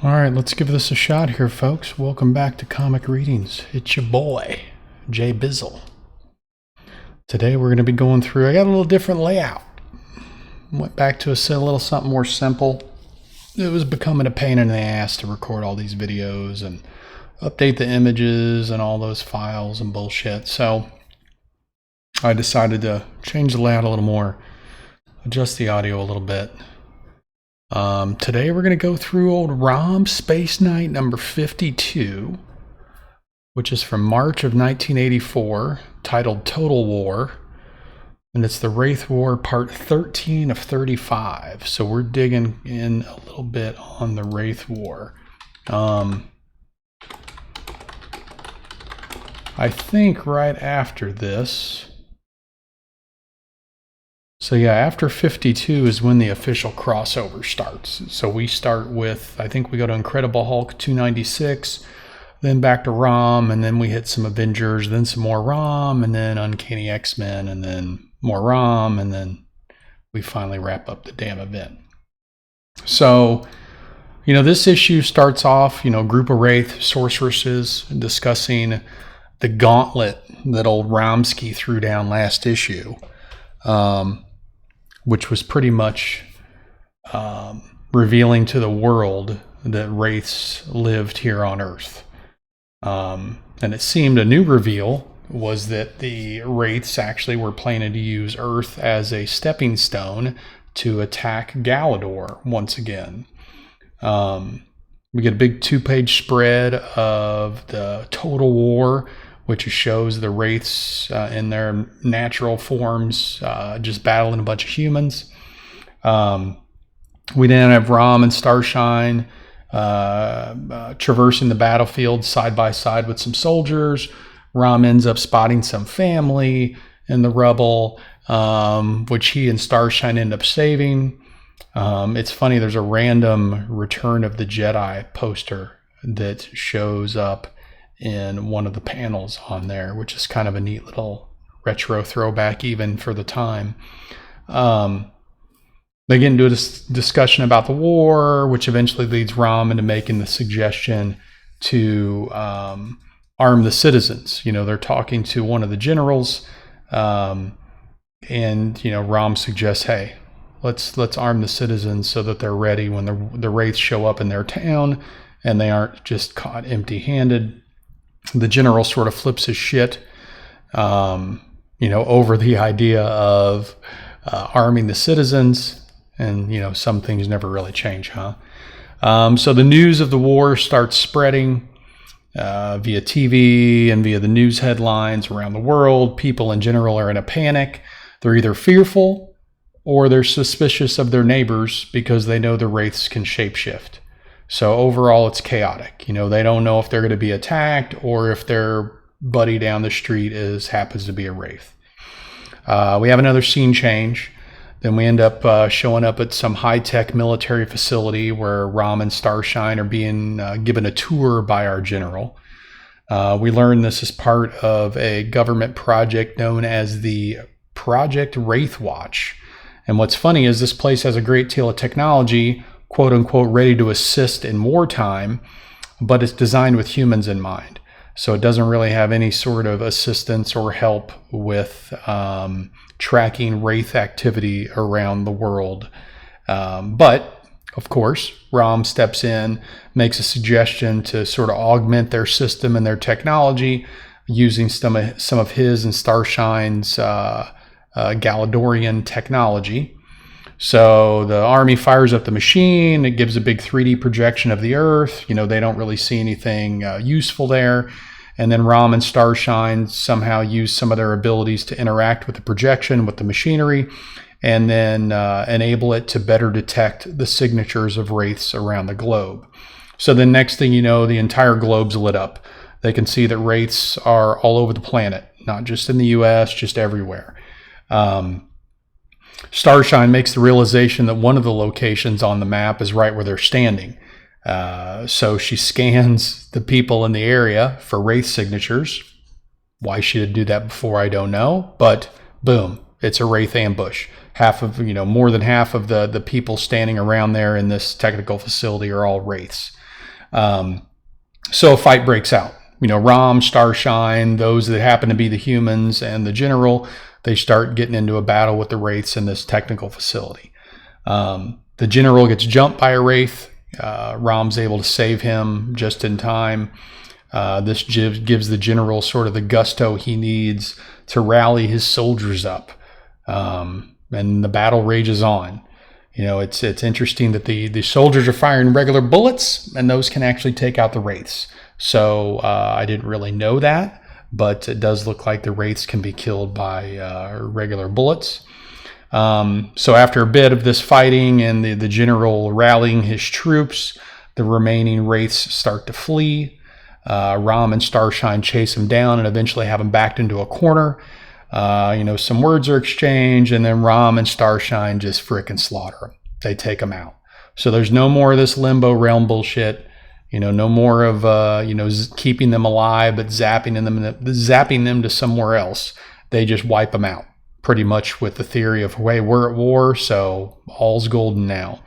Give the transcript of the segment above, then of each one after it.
All right, let's give this a shot here, folks. Welcome back to Comic Readings. It's your boy, Jay Bizzle. Today we're going to be going through, I got a little different layout. Went back to a little something more simple. It was becoming a pain in the ass to record all these videos and update the images and all those files and bullshit. So I decided to change the layout a little more, adjust the audio a little bit. Today we're going to go through old ROM Spaceknight number 52, which is from March of 1984, titled Total War, and it's the Wraith War part 13 of 35. So we're digging in a little bit on the Wraith War. I think right after this, so yeah, after 52 is when the official crossover starts. So we start with, I think we go to Incredible Hulk 296, then back to ROM, and then we hit some Avengers, then some more ROM, and then Uncanny X-Men, and then more ROM, and then we finally wrap up the damn event. So, you know, this issue starts off, you know, group of Wraith sorceresses discussing the gauntlet that old Romsky threw down last issue. Which was pretty much revealing to the world that wraiths lived here on Earth. And it seemed a new reveal was that the wraiths actually were planning to use Earth as a stepping stone to attack Galador once again. We get a big 2-page spread of the Total War, which shows the wraiths in their natural forms just battling a bunch of humans. We then have ROM and Starshine traversing the battlefield side by side with some soldiers. ROM ends up spotting some family in the rubble, which he and Starshine end up saving. It's funny, there's a random Return of the Jedi poster that shows up in one of the panels on there, which is kind of a neat little retro throwback even for the time. They get into a discussion about the war, which eventually leads ROM into making the suggestion to arm the citizens. You know, they're talking to one of the generals, and, you know, ROM suggests, hey, let's arm the citizens so that they're ready when the wraiths show up in their town and they aren't just caught empty-handed. The general sort of flips his shit, you know, over the idea of arming the citizens. And, you know, some things never really change, huh? So the news of the war starts spreading via TV and via the news headlines around the world. People in general are in a panic. They're either fearful or they're suspicious of their neighbors because they know the wraiths can shapeshift. So overall, it's chaotic. You know, they don't know if they're going to be attacked or if their buddy down the street happens to be a wraith. We have another scene change. Then we end up showing up at some high-tech military facility where ROM and Starshine are being given a tour by our general. We learn this is part of a government project known as the Project Wraith Watch. And what's funny is this place has a great deal of technology, quote unquote, ready to assist in wartime, but it's designed with humans in mind. So it doesn't really have any sort of assistance or help with tracking wraith activity around the world. But of course, ROM steps in, makes a suggestion to sort of augment their system and their technology using some of his and Starshine's Galadorian technology. So the army fires up the machine. It gives a big 3D projection of the Earth. You know, they don't really see anything useful there. And then ROM and Starshine somehow use some of their abilities to interact with the projection, with the machinery, and then enable it to better detect the signatures of wraiths around the globe. So the next thing you know, the entire globe's lit up. They can see that wraiths are all over the planet, not just in the US, just everywhere. Starshine makes the realization that one of the locations on the map is right where they're standing. So she scans the people in the area for wraith signatures. Why she did do that before, I don't know. But boom, it's a wraith ambush. half of, more than half of the people standing around there in this technical facility are all wraiths. So a fight breaks out. ROM, Starshine, those that happen to be the humans, and the general, they start getting into a battle with the wraiths in this technical facility. The general gets jumped by a wraith. ROM's able to save him just in time. This gives the general sort of the gusto he needs to rally his soldiers up. And the battle rages on. It's interesting that the soldiers are firing regular bullets, and those can actually take out the wraiths. So I didn't really know that, but it does look like the wraiths can be killed by regular bullets. So after a bit of this fighting and the general rallying his troops, the remaining wraiths start to flee. ROM and Starshine chase him down and eventually have him backed into a corner. Some words are exchanged, and then ROM and Starshine just frickin' slaughter him. They take him out. So there's no more of this limbo realm bullshit. No more of keeping them alive but zapping them to somewhere else. They just wipe them out, pretty much with the theory of, hey, we're at war, so all's golden now.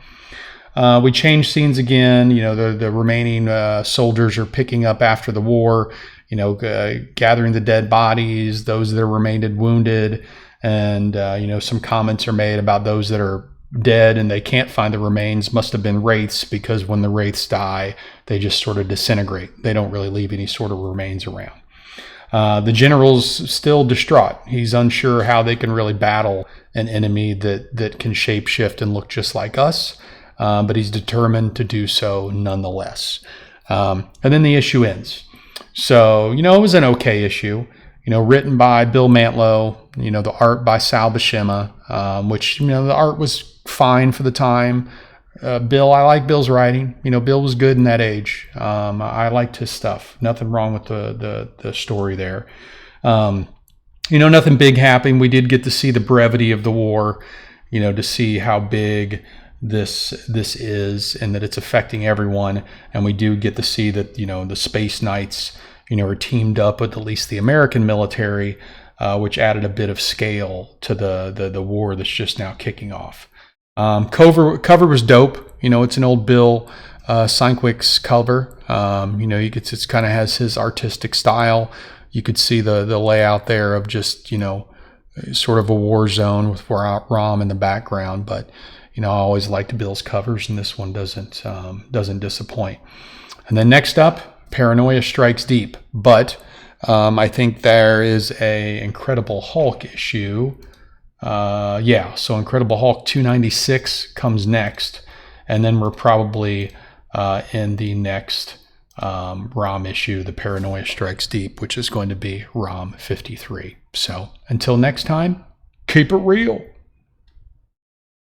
We change scenes again. The remaining soldiers are picking up after the war, gathering the dead bodies, those that remained wounded, and some comments are made about those that are dead and they can't find the remains must have been wraiths, because when the wraiths die, they just sort of disintegrate. They don't really leave any sort of remains around. The general's still distraught. He's unsure how they can really battle an enemy that can shapeshift and look just like us, but he's determined to do so nonetheless. And then the issue ends. So, it was an okay issue, written by Bill Mantlo, the art by Sal Buscema, which, the art was fine for the time. I like Bill's writing. Bill was good in that age. I liked his stuff. Nothing wrong with the story there. Nothing big happened. We did get to see the brevity of the war, to see how big this is and that it's affecting everyone. And we do get to see that, the Space Knights, are teamed up with at least the American military, which added a bit of scale to the war that's just now kicking off. Cover was dope. It's an old Bill Sienkiewicz cover. It kind of has his artistic style. You could see the layout there of just, sort of a war zone with ROM in the background. But, I always liked Bill's covers, and this one doesn't disappoint. And then next up, Paranoia Strikes Deep. But I think there is a Incredible Hulk issue. So Incredible Hulk 296 comes next, and then we're probably in the next ROM issue, the Paranoia Strikes Deep, which is going to be ROM 53. So until next time, keep it real.